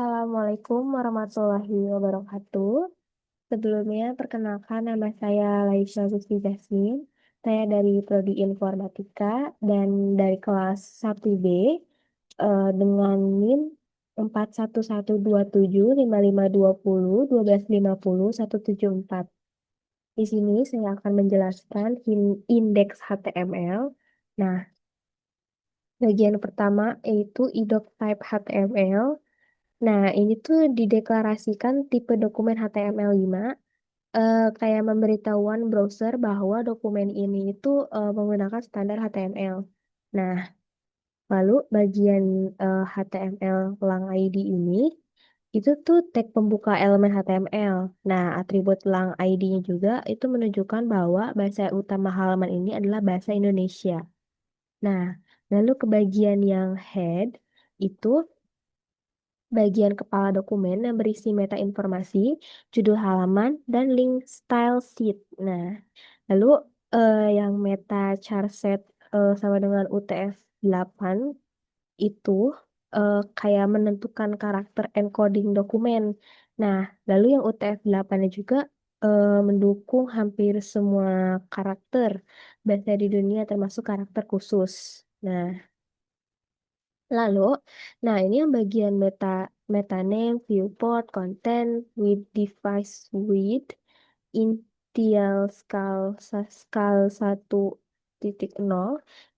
Assalamualaikum warahmatullahi wabarakatuh. Sebelumnya, perkenalkan nama saya Laisha Gusti Jasmine. Saya dari Prodi Informatika dan dari kelas 1B dengan NIM 41112755201250 174. Di sini saya akan menjelaskan indeks HTML. Nah, bagian pertama yaitu IDOC type HTML. Nah, ini tuh dideklarasikan tipe dokumen HTML5 kayak memberitahuan browser bahwa dokumen ini itu menggunakan standar HTML. Nah, lalu bagian HTML lang ID ini itu tuh tag pembuka elemen HTML. Nah, atribut lang ID-nya juga itu menunjukkan bahwa bahasa utama halaman ini adalah bahasa Indonesia. Nah, lalu ke bagian yang head itu bagian kepala dokumen yang berisi meta informasi, judul halaman, dan link style sheet. Nah, lalu yang meta charset sama dengan UTF-8 itu kayak menentukan karakter encoding dokumen. Nah, lalu yang UTF-8 juga mendukung hampir semua karakter bahasa di dunia termasuk karakter khusus. Nah, lalu, nah ini yang bagian meta name, viewport, content, with device width, initial skal 1.0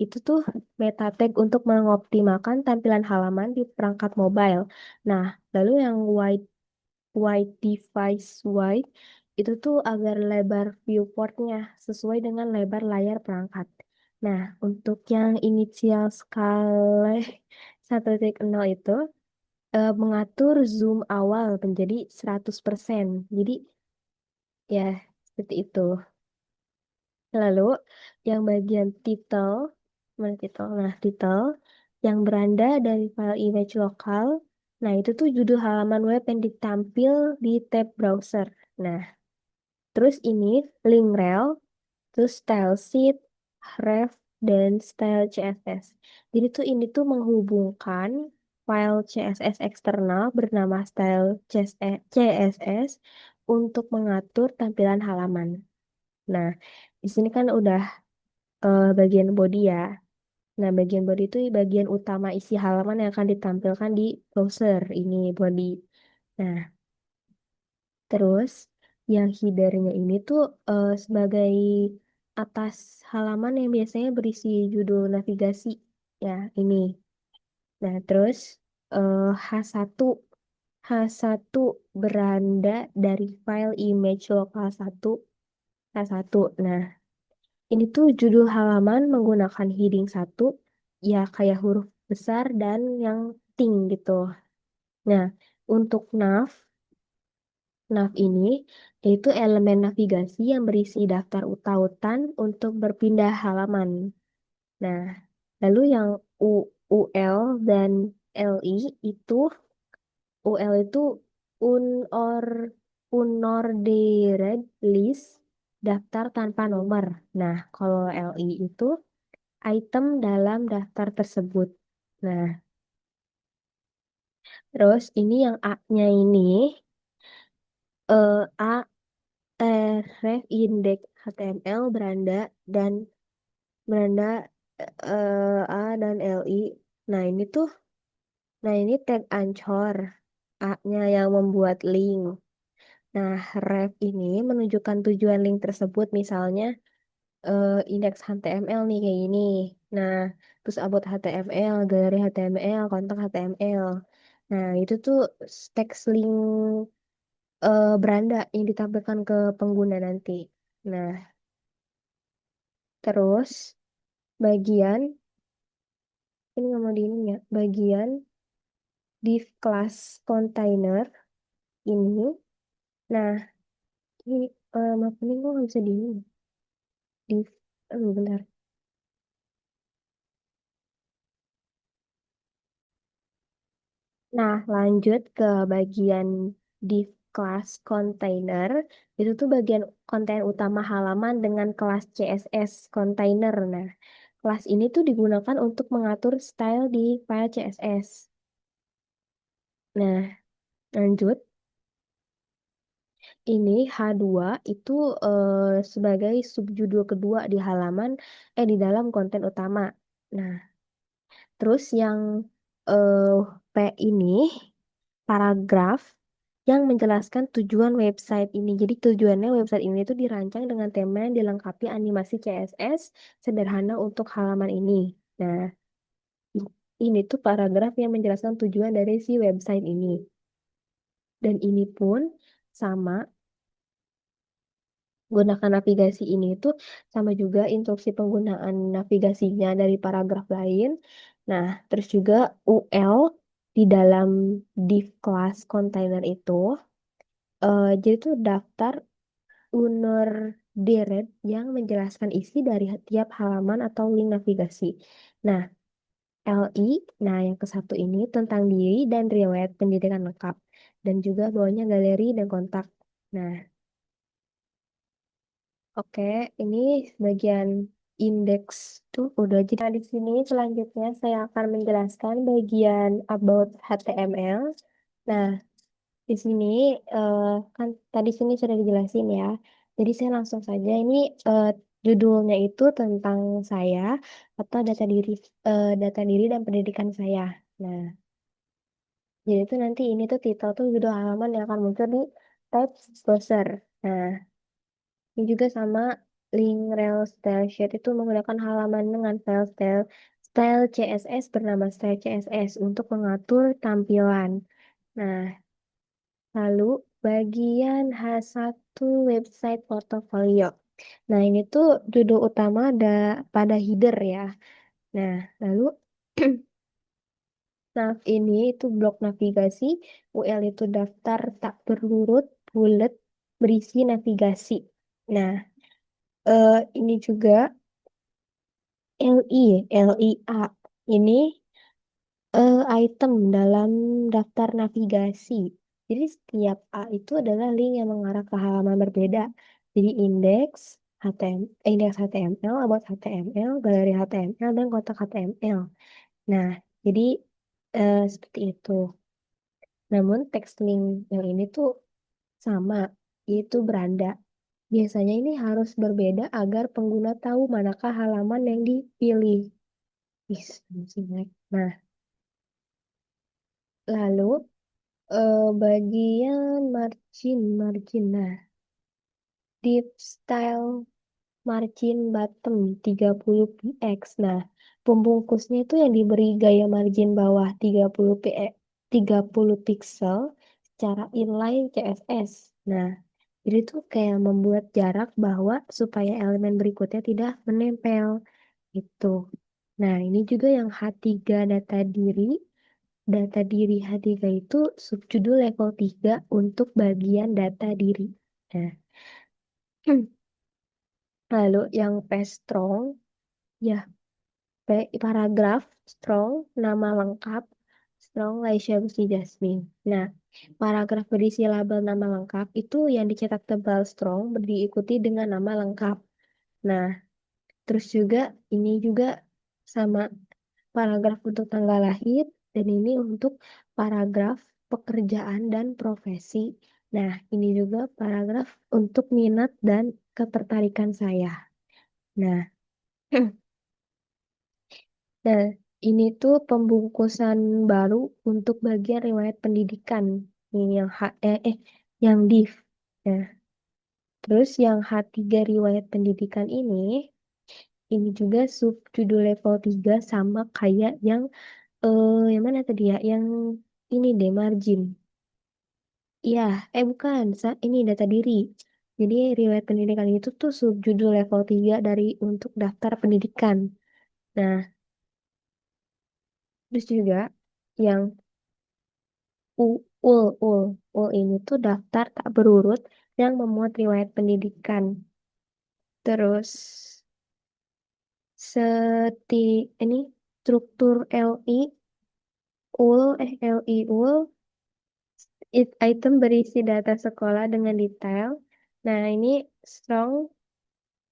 itu tuh meta tag untuk mengoptimalkan tampilan halaman di perangkat mobile. Nah, lalu yang wide device wide itu tuh agar lebar viewportnya sesuai dengan lebar layar perangkat. Nah, untuk yang initial skala 1.0 itu mengatur zoom awal menjadi 100%. Jadi ya seperti itu. Lalu yang bagian title, mana title? Nah, title yang beranda dari file image lokal. Nah, itu tuh judul halaman web yang ditampil di tab browser. Nah, terus ini link rel, terus style sheet, ref, dan style CSS. Jadi tuh ini tuh menghubungkan file CSS eksternal bernama style CSS untuk mengatur tampilan halaman. Nah, di sini kan udah bagian body ya. Nah, bagian body itu bagian utama isi halaman yang akan ditampilkan di browser. Ini body. Nah, terus yang headernya ini tuh sebagai atas halaman yang biasanya berisi judul navigasi. Ya, ini. Nah, terus H1. H1 beranda dari file image lokal 1 H1. Nah, ini tuh judul halaman menggunakan heading 1, ya kayak huruf besar dan yang ting gitu. Nah, untuk nav ini yaitu elemen navigasi yang berisi daftar tautan untuk berpindah halaman. Nah, lalu yang U, UL dan LI itu UL itu unor unordered list daftar tanpa nomor. Nah, kalau LI itu item dalam daftar tersebut. Nah, terus ini yang A-nya ini A ref indeks HTML dan beranda A dan LI. Nah, ini tag Anchor. A-nya yang membuat link. Nah, ref ini menunjukkan tujuan link tersebut, misalnya indeks HTML nih kayak gini. Nah, terus about HTML, galeri HTML, kontak HTML. Nah, itu tuh teks link beranda yang ditampilkan ke pengguna nanti. Nah, terus bagian ini nggak mau di ini ya, bagian div class container ini. Nah, ini maaf ini kok nggak bisa di ini. Div, bentar. Nah, lanjut ke bagian div class container. Itu tuh bagian konten utama halaman dengan kelas CSS container. Nah, kelas ini tuh digunakan untuk mengatur style di file CSS. Nah, Lanjut, ini H2 itu sebagai subjudul kedua di di dalam konten utama. Nah, terus yang eh, P ini paragraf yang menjelaskan tujuan website ini. Jadi tujuannya website ini tuh dirancang dengan tema yang dilengkapi animasi CSS sederhana untuk halaman ini. Nah, ini tuh paragraf yang menjelaskan tujuan dari si website ini. Dan ini pun sama, gunakan navigasi ini tuh sama juga instruksi penggunaan navigasinya dari paragraf lain. Nah, terus juga UL di dalam div class container itu, jadi tuh daftar Unur Deret yang menjelaskan isi dari tiap halaman atau link navigasi. Nah, LI, nah yang ke satu ini tentang diri dan riwayat pendidikan lengkap. Dan juga bawahnya galeri dan kontak. Nah, oke, ini bagian indeks tuh udah. Jadi di sini selanjutnya saya akan menjelaskan bagian about HTML. Nah, di sini eh, kan tadi sini sudah dijelasin ya. Jadi saya langsung saja ini judulnya itu tentang saya atau data diri dan pendidikan saya. Nah, jadi itu nanti ini tuh titel tuh judul halaman yang akan muncul di tab browser. Nah, ini juga sama link rel style sheet itu menggunakan halaman dengan style CSS bernama style CSS untuk mengatur tampilan. Nah, lalu bagian H1 website portofolio. Nah, ini tuh judul utama ada pada header ya. Nah, lalu nah ini itu blok navigasi, UL itu daftar tak berurut, bulat, berisi navigasi. Nah, ini juga LIA. Ini item dalam daftar navigasi. Jadi setiap A itu adalah link yang mengarah ke halaman berbeda. Jadi indeks HTML, about HTML, galeri HTML, dan kotak HTML. Nah, jadi seperti itu. Namun teks link yang ini tuh sama, yaitu beranda. Biasanya ini harus berbeda agar pengguna tahu manakah halaman yang dipilih. Nah, lalu bagian margin. Nah, deep style margin bottom 30 px. Nah, pembungkusnya itu yang diberi gaya margin bawah 30 pixel secara inline CSS. Nah, jadi tuh kayak membuat jarak bahwa supaya elemen berikutnya tidak menempel. Itu. Nah, ini juga yang H3 data diri. Data diri H3 itu subjudul level 3 untuk bagian data diri. Nah, lalu yang P strong, ya P paragraf strong, nama lengkap, strong Laisha Gusti Jasmine. Nah, paragraf berisi label nama lengkap itu yang dicetak tebal strong diikuti dengan nama lengkap. Nah, terus juga ini juga sama paragraf untuk tanggal lahir, dan ini untuk paragraf pekerjaan dan profesi. Nah, ini juga paragraf untuk minat dan ketertarikan saya. Nah, nah ini tuh pembungkusan baru untuk bagian riwayat pendidikan. Ini yang yang div. Nah, terus yang H3 riwayat pendidikan ini juga subjudul level 3 sama kayak yang mana tadi ya? Yang ini deh margin. Iya, bukan. Ini data diri. Jadi riwayat pendidikan itu tuh subjudul level 3 dari untuk daftar pendidikan. Nah, terus juga yang ul ini tuh daftar tak berurut yang memuat riwayat pendidikan. Terus ini struktur LI ul item berisi data sekolah dengan detail. Nah, ini strong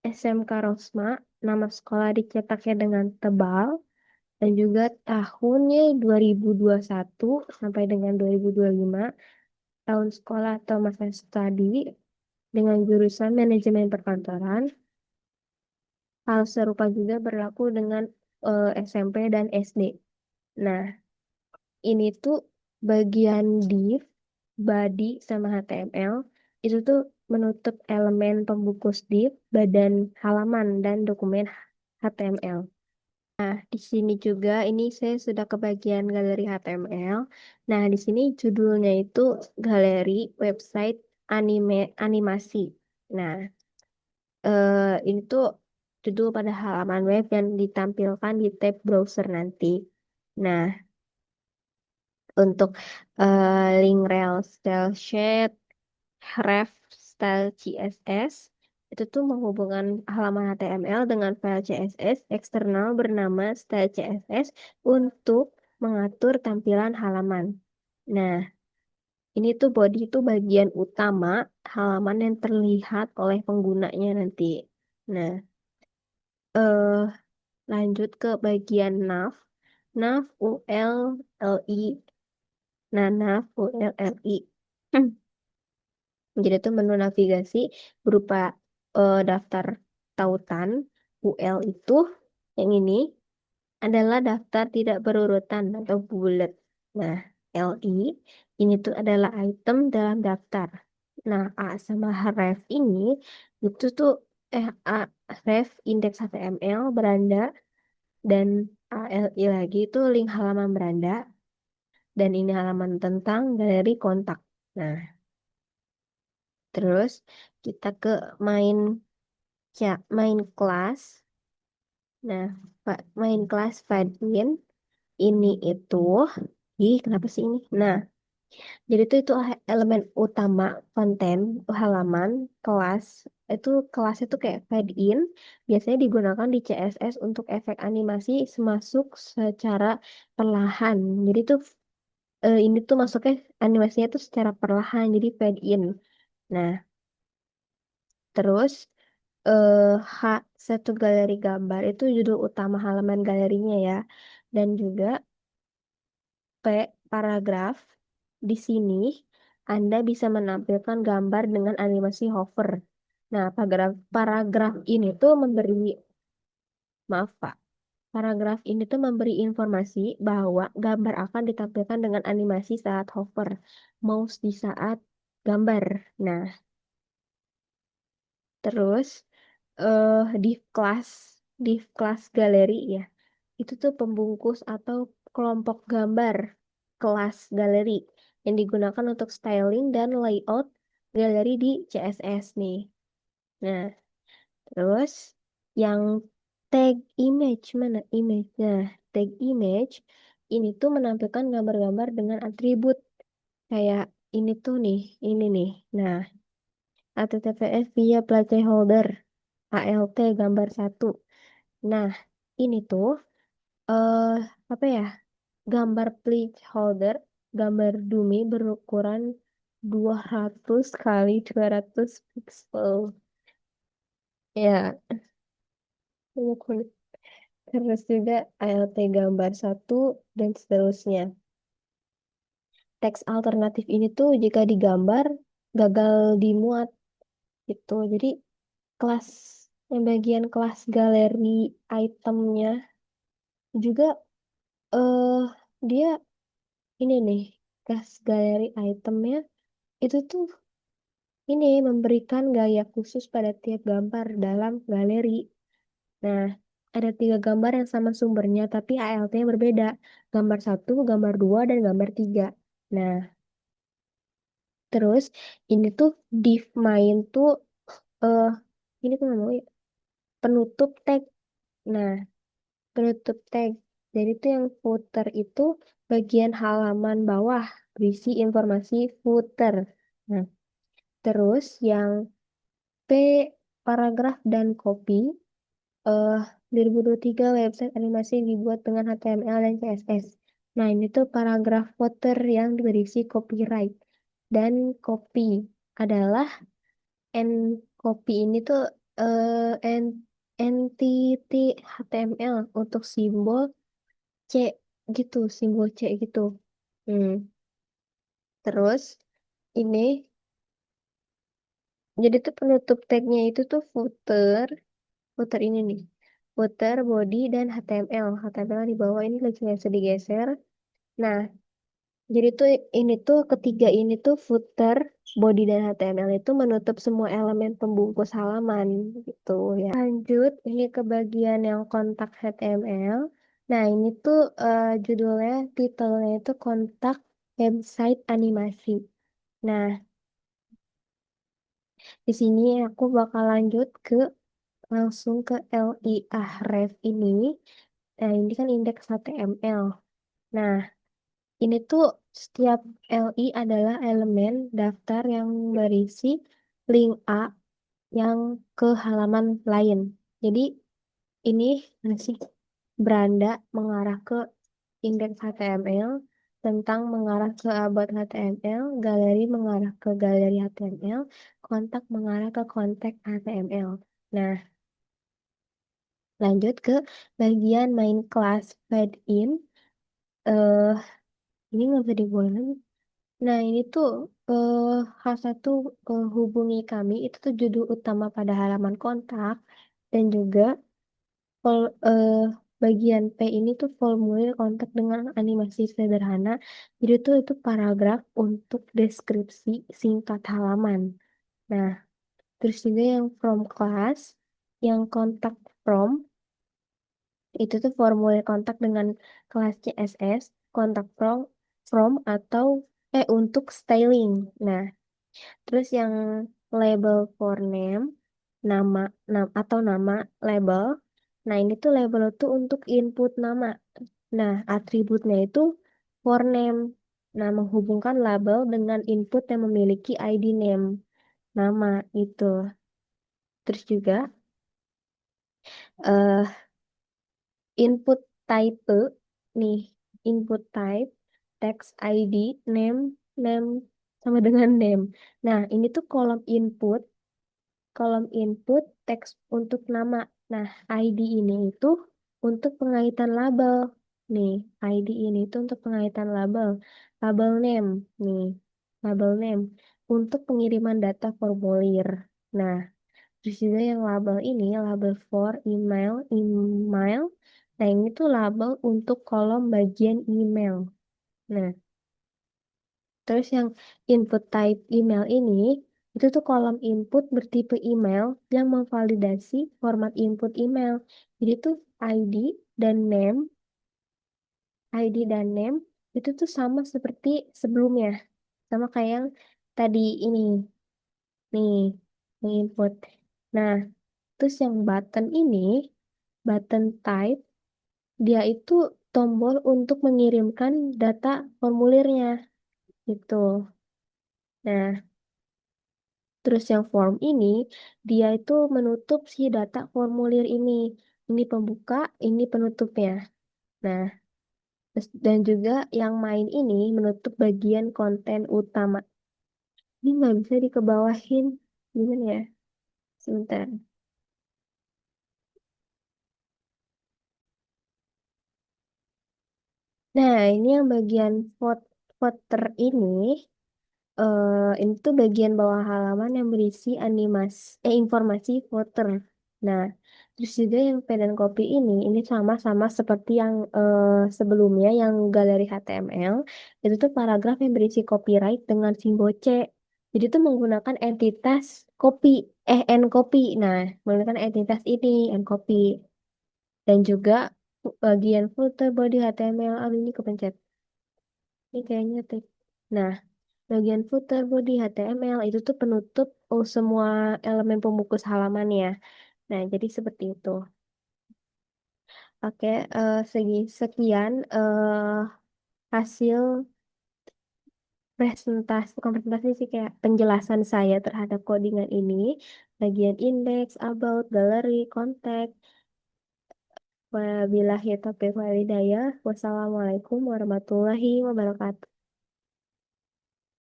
SMK Rosma, nama sekolah dicetaknya dengan tebal, dan juga tahunnya 2021 sampai dengan 2025. tahun sekolah atau masa studi dengan jurusan manajemen perkantoran. Hal serupa juga berlaku dengan SMP dan SD. Nah, ini tuh bagian div, body, sama HTML itu tuh menutup elemen pembungkus div, badan halaman, dan dokumen HTML. Di sini juga ini saya sudah ke bagian galeri HTML. Nah, di sini judulnya itu galeri website animasi. Nah, ini tuh judul pada halaman web yang ditampilkan di tab browser nanti. Nah, untuk link rel style sheet, ref style CSS, itu tuh menghubungkan halaman HTML dengan file CSS eksternal bernama style CSS untuk mengatur tampilan halaman. Nah, ini tuh body itu bagian utama halaman yang terlihat oleh penggunanya nanti. Nah, eh lanjut ke bagian nav. Nav ULLI. Nah, nav ULLI. Jadi itu menu navigasi berupa daftar tautan. UL itu yang ini adalah daftar tidak berurutan atau bullet. Nah, LI ini tuh adalah item dalam daftar. Nah, A sama ref ini itu tuh A ref indeks HTML beranda dan ALI lagi itu link halaman beranda dan ini halaman tentang galeri kontak. Nah, terus kita ke main main kelas. Nah, main kelas Fadin ini itu, ih kenapa sih ini? Nah, jadi itu elemen utama konten halaman kelas. Itu kelas itu kayak fade in, biasanya digunakan di CSS untuk efek animasi semasuk secara perlahan. Jadi tuh ini tuh masuknya animasinya tuh secara perlahan, jadi fade in. Nah, terus eh H satu galeri gambar itu judul utama halaman galerinya ya. Dan juga P paragraf. Di sini Anda bisa menampilkan gambar dengan animasi hover. Nah, paragraf paragraf ini tuh memberi maaf Pak. Paragraf ini tuh memberi informasi bahwa gambar akan ditampilkan dengan animasi saat hover mouse di saat gambar. Nah, terus eh div class, div class galeri ya. Itu tuh pembungkus atau kelompok gambar kelas galeri yang digunakan untuk styling dan layout galeri di CSS nih. Nah, terus yang tag image mana image? Nah, tag image ini tuh menampilkan gambar-gambar dengan atribut kayak ini tuh nih, ini nih. Nah, HTTPS via placeholder ALT gambar satu. Nah, ini tuh eh apa ya? Gambar placeholder, gambar dummy berukuran 200 kali 200 pixel. Ya, banyak kulit. Terus juga ALT gambar satu dan seterusnya. Teks alternatif ini tuh jika digambar gagal dimuat gitu. Jadi kelas yang bagian kelas galeri itemnya juga eh dia ini nih kelas galeri itemnya itu tuh ini memberikan gaya khusus pada tiap gambar dalam galeri. Nah, ada tiga gambar yang sama sumbernya, tapi ALT-nya berbeda. Gambar satu, gambar dua, dan gambar tiga. Nah, terus ini tuh div main tuh, eh ini tuh namanya penutup tag. Nah, penutup tag. Jadi tuh yang footer itu bagian halaman bawah berisi informasi footer. Nah, terus yang P paragraf dan copy eh 2023 website animasi yang dibuat dengan HTML dan CSS. Nah, ini tuh paragraf footer yang berisi copyright. Dan copy adalah N copy ini tuh N, entity HTML untuk simbol C gitu, simbol C gitu. Hmm. Terus ini. Jadi tuh penutup tagnya itu tuh footer, footer ini nih. Footer, body, dan HTML. HTML di bawah ini lagi bisa digeser. Nah, jadi tuh ini tuh ketiga ini tuh footer, body, dan HTML itu menutup semua elemen pembungkus halaman gitu ya. Lanjut, ini ke bagian yang kontak HTML. Nah, ini tuh judulnya, titelnya itu kontak website animasi. Nah, di sini aku bakal lanjut ke langsung ke LI Ahref ini. Nah, ini kan indeks HTML. Nah, ini tuh setiap LI adalah elemen daftar yang berisi link A yang ke halaman lain. Jadi, ini masih beranda mengarah ke indeks HTML, tentang mengarah ke about HTML, galeri mengarah ke galeri HTML, kontak mengarah ke kontak HTML. Nah, lanjut ke bagian main class fade in. eh ini nggak bisa dibuang lagi. Nah, ini tuh eh H1 hubungi kami itu tuh judul utama pada halaman kontak, dan juga eh, bagian P ini tuh formulir kontak dengan animasi sederhana. Jadi tuh itu paragraf untuk deskripsi singkat halaman. Nah, terus juga yang from class, yang kontak from itu tuh formulir kontak dengan kelas CSS, kontak from atau untuk styling. Nah, terus yang label for name, nama, atau nama label. Nah, ini tuh label tuh untuk input nama. Nah, atributnya itu for name. Nah, menghubungkan label dengan input yang memiliki ID name nama itu. Terus juga eh input type nih, input type text ID name, name sama dengan name. Nah, ini tuh kolom input teks untuk nama. Nah, ID ini itu untuk pengaitan label. Nih, ID ini itu untuk pengaitan label. Label name, nih, label name untuk pengiriman data formulir. Nah, terus juga yang label ini, label for email. Nah, ini tuh label untuk kolom bagian email. Nah, terus yang input type email ini, itu tuh kolom input bertipe email yang memvalidasi format input email. Jadi tuh ID dan name, ID dan name itu tuh sama seperti sebelumnya. Sama kayak yang tadi ini, nih, yang input. Nah, terus yang button ini, button type, dia itu tombol untuk mengirimkan data formulirnya gitu. Nah, terus yang form ini, dia itu menutup si data formulir ini. Ini pembuka, ini penutupnya. Nah, dan juga yang main ini menutup bagian konten utama. Ini nggak bisa dikebawahin. Gimana ya? Sebentar. Nah, ini yang bagian footer ini. Ini tuh bagian bawah halaman yang berisi informasi footer. Nah, terus juga yang pen dan copy ini sama-sama seperti yang sebelumnya yang galeri HTML. Itu tuh paragraf yang berisi copyright dengan simbol C. Jadi tuh menggunakan entitas copy, encopy. Nah, menggunakan entitas ini, encopy. Dan juga bagian footer body HTML. Aduh, ini kepencet. Ini kayaknya tek. Nah, bagian footer body HTML itu tuh penutup semua elemen pembungkus halaman ya. Nah, jadi seperti itu. Oke, sekian hasil presentasi, bukan presentasi sih, kayak penjelasan saya terhadap codingan ini. Bagian index, about, gallery, contact. Wabillahi taufiq wal hidayah. Wassalamualaikum warahmatullahi wabarakatuh.